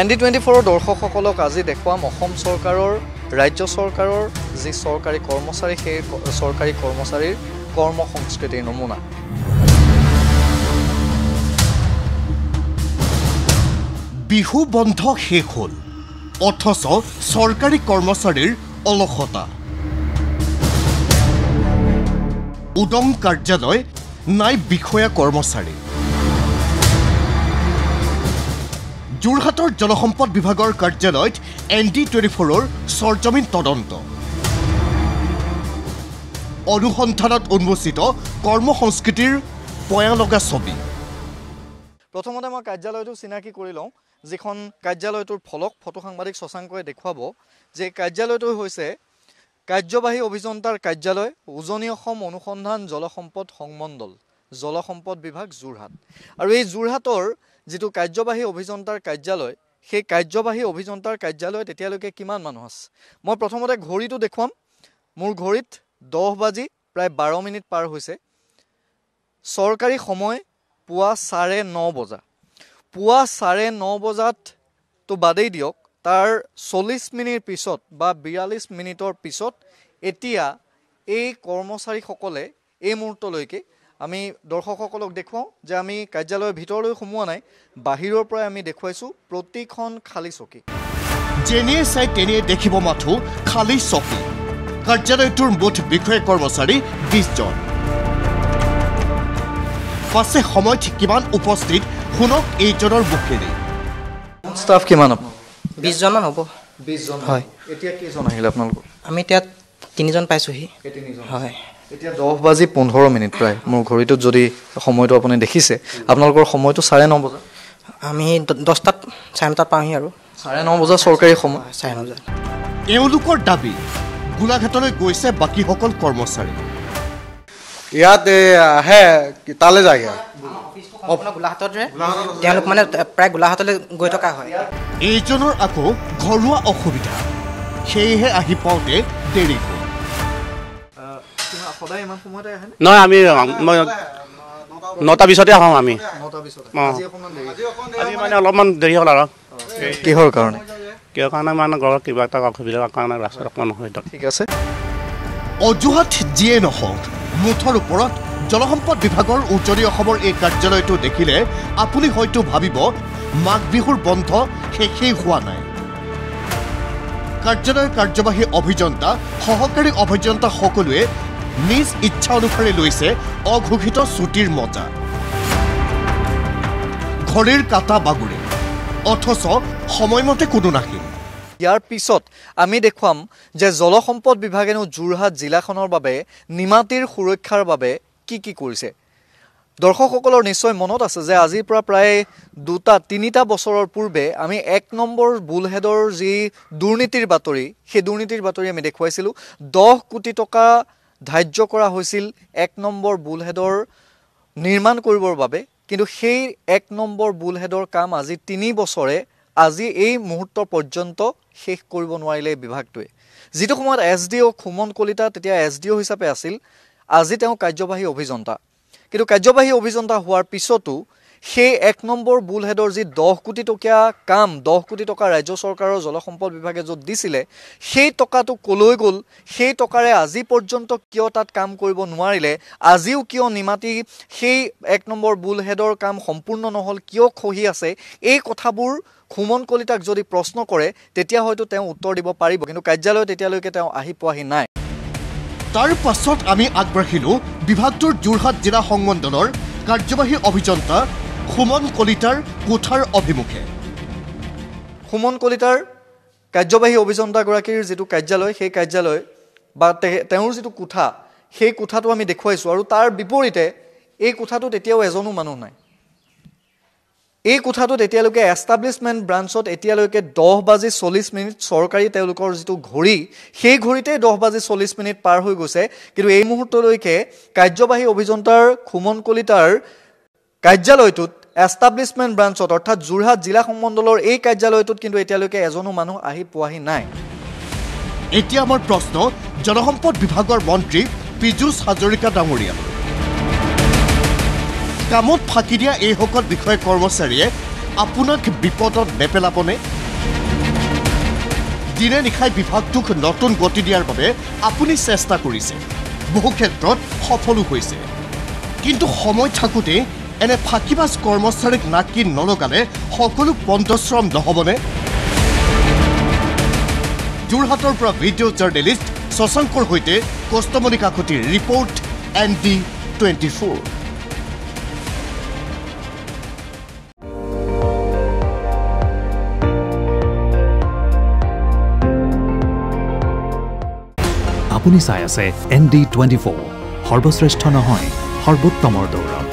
ND24 দৰ্শকসকলক আজি দেখুৱাম অসম চৰকাৰৰ ৰাজ্য চৰকাৰৰ যি চৰকাৰী কৰ্মচাৰী সেই চৰকাৰী কৰ্মচাৰীৰ কৰ্ম সংস্কৃতিৰ নমুনা। বিহু বন্ধ শেষ হ'ল অথচ চৰকাৰী কৰ্মচাৰীৰ অলসতা। উদং কাৰ্যালয় নাই বিষয়া কৰ্মচাৰী। যোৰহাটৰ জলসম্পদ বিভাগৰ কাৰ্যালয়ত ND24ৰ সৰজমিন তদন্ত। অনুসন্ধানত উন্মোচিত কৰ্ম সংস্কৃতিৰ পয়ালগা ছবি। প্ৰথমতে মই কাৰ্যালয়টো চিনাকি কৰি লওঁ, যিখন কাৰ্যালয়টোৰ ফলক ফটো সাংবাদিক শশাংকই দেখুৱাব যে কাৰ্যালয়টো হৈছে কাৰ্যবাহী অভিযন্তাৰ কাৰ্যালয়, উজনি অসম অনুসন্ধান জলসম্পদ সংমণ্ডল, জলসম্পদ বিভাগ, যোৰহাট। আৰু এই যোৰহাটৰ যিটো কাৰ্যবাহী অভিযন্তাৰ কাৰ্যালয়, সেই কাৰ্যবাহী অভিযন্তাৰ কাৰ্যালয়ত এতিয়ালৈকে কিমান মানুহ আছে। মই প্ৰথমতে ঘড়ীটো দেখুৱাম। মোৰ ঘড়ীত 10 বাজি প্ৰায় 12 মিনিট পাৰ হৈছে। চৰকাৰী সময় পুৱা 9:30 বজা। পুৱা 9:30 বজাত তো বাদেই দিয়ক, তাৰ 40 মিনিট পিছত বা 42 মিনিটৰ পিছত এতিয়া এই কৰ্মচাৰীসকলে এই মুহূৰ্তলৈকে আমি দৰ্শকসকলক দেখুৱাওঁ যে আমি কাৰ্যালয়ৰ ভিতৰলৈ সোমোৱা নাই, বাহিৰৰ পৰাই আমি দেখুৱাইছোঁ প্ৰতিখন খালী চকী। যেনিয়ে চাই তেনিয়ে দেখিব মাথো খালী চকী। কাৰ্যালয়টোৰ মুঠ বিষয়া কৰ্মচাৰী 20 জন। পাছে সময়ত কিমান উপস্থিত শুনক এইজনৰ মুখেৰে। ষ্টাফ কিমান আপোনাৰ? 20 জনমান হ'ব। 20 জন হয়। এতিয়া কেইজন আহিলে আপোনালোকৰ? আমি এতিয়া 3 জন পাইছোঁহি। 3 জন হয়। এতিয়া 10 বাজি 15 মিনিট প্ৰায়। মোৰ ঘড়ীটোত যদি সময়টো আপুনি দেখিছে, আপোনালোকৰ সময়টো 9:30 বজা। আমি 10টাত 9:30 পাওঁহি আৰু 9:30 বজা চৰকাৰী সময়। 9:30 বজাত এওঁলোকৰ দাবী গোলাঘাটলৈ গৈছে বাকীসকল কৰ্মচাৰী। ইয়াত আহে তালৈ যায় গোলাঘাটতে তেওঁলোক মানে প্ৰায় গোলাঘাটলৈ গৈ থকা হয়। এইজনৰ আকৌ ঘৰুৱা অসুবিধা, সেয়েহে আহি পাওঁতে দেৰি হ'ল। সদায় ইমান সময়তে আহে? নহয়, আমি 9টা 20তে আহোঁ আমি। 9টা 20তে। আজি মানে অলপমান দেৰি হ'ল আৰু। কিহৰ কাৰণে? কিহৰ কাৰণে মানে ঘৰত কিবা এটা অসুবিধাৰ কাৰণে ৰাস্তাত অকণমান নহয়। ঠিক আছে। অজুহাত যিয়ে নহওক, মুঠৰ ওপৰত জলসম্পদ বিভাগৰ উজনি অসমৰ এই কাৰ্যালয়টো দেখিলে আপুনি হয়তো ভাবিব মাঘ বিহুৰ বন্ধ শেষেই হোৱা নাই। কাৰ্যালয়ৰ কাৰ্যবাহী অভিযন্তা, সহকাৰী অভিযন্তা সকলোৱে নিজ ইচ্ছা অনুসাৰে লৈছে অঘোষিত ছুটিৰ মজা। ঘড়ীৰ কাটা বাগুৰে, অথচ সময়মতে কোনো নাহিল। ইয়াৰ পিছত আমি দেখুৱাম যে জলসম্পদ বিভাগেনো যোৰহাট জিলাখনৰ বাবে নিমাতীৰ সুৰক্ষাৰ বাবে কি কৰিছে। দৰ্শকসকলৰ নিশ্চয় মনত আছে যে আজিৰ পৰা প্ৰায় 2-3টা বছৰৰ পূৰ্বে আমি 1 নম্বৰ বুলহেডৰ যি দুৰ্নীতিৰ বাতৰি, সেই দুৰ্নীতিৰ বাতৰি আমি দেখুৱাইছিলোঁ। 10 কোটি টকা ধাৰ্য কৰা হৈছিল 1 নম্বৰ বুলহেডৰ নিৰ্মাণ কৰিবৰ বাবে, কিন্তু সেই 1 নম্বৰ বুলহেডৰ কাম আজি 3 বছৰে আজি এই মুহূৰ্ত পৰ্যন্ত শেষ কৰিব নোৱাৰিলে বিভাগটোৱে। যিটো সময়ত SDO সুমন কলিতা তেতিয়া SDO হিচাপে আছিল, আজি তেওঁ কাৰ্যবাহী অভিযন্তা। কিন্তু কাৰ্যবাহী অভিযন্তা হোৱাৰ পিছতো সেই 1 নম্বৰ বুলহেডৰ যি 10 কোটি টকীয়া কাম, 10 কোটি টকা ৰাজ্য চৰকাৰৰ জলসম্পদ বিভাগে য'ত দিছিলে, সেই টকাটো কলৈ গ'ল, সেই টকাৰে আজি পৰ্যন্ত কিয় তাত কাম কৰিব নোৱাৰিলে, আজিও কিয় নিমাতী সেই 1 নম্বৰ বুলহেডৰ কাম সম্পূৰ্ণ নহ'ল, কিয় খহি আছে, এই কথাবোৰ সুমন কলিতাক যদি প্ৰশ্ন কৰে তেতিয়া হয়তো তেওঁ উত্তৰ দিব পাৰিব, কিন্তু কাৰ্যালয়ত এতিয়ালৈকে তেওঁ আহি পোৱাহি নাই। তাৰ পাছত আমি আগবাঢ়িলোঁ বিভাগটোৰ যোৰহাট জিলা সংমণ্ডলৰ কাৰ্যবাহী অভিযন্তা সুমন কলিতাৰ কোঠাৰ অভিমুখে। সুমন কলিতাৰ কাৰ্যবাহী অভিযন্তাগৰাকীৰ যিটো কাৰ্যালয়, সেই কাৰ্যালয় বা তেওঁৰ যিটো কোঠা, সেই কোঠাটো আমি দেখুৱাইছোঁ। আৰু তাৰ বিপৰীতে এই কোঠাটোত এতিয়াও এজনো মানুহ নাই। এই কোঠাটোত এতিয়ালৈকে এষ্টাব্লিছমেণ্ট ব্ৰাঞ্চত এতিয়ালৈকে 10 বাজি 40 মিনিট চৰকাৰী তেওঁলোকৰ যিটো ঘড়ী, সেই ঘড়ীতে 10 বাজি 40 মিনিট পাৰ হৈ গৈছে। কিন্তু এই মুহূৰ্তলৈকে কাৰ্যবাহী অভিযন্তাৰ সুমন কলিতাৰ কাৰ্যালয়টোত এষ্টাব্লিছমেণ্ট ব্ৰাঞ্চত অৰ্থাৎ যোৰহাট জিলা সংমণ্ডলৰ এই কাৰ্যালয়টোত কিন্তু এতিয়ালৈকে এজনো মানুহ আহি পোৱাহি নাই। এতিয়া আমাৰ প্ৰশ্ন জলসম্পদ বিভাগৰ মন্ত্ৰী পীযুষ হাজৰিকা ডাঙৰীয়া। কামত ফাঁকি দিয়া এইসকল বিষয়া কৰ্মচাৰীয়ে আপোনাক বিপদত নেপেলাবনে দিনে নিশাই বিভাগটোক নতুন গতি দিয়াৰ বাবে আপুনি চেষ্টা কৰিছে বহু ক্ষেত্ৰত সফলো হৈছে কিন্তু সময় থাকোঁতে এনে ফাঁকিবাজ কৰ্মচাৰীক নাকি নলগালে সকলো পন্তশ্ৰম নহ'বনে যোৰহাটৰ পৰা ভিডিঅ' জাৰ্নেলিষ্ট শশাংকৰ সৈতে কষ্টমণি কাকতিৰ ৰিপৰ্ট ND24 আপুনি চাই আছে ND24 সৰ্বশ্ৰেষ্ঠ নহয় সৰ্বোত্তমৰ দৌৰত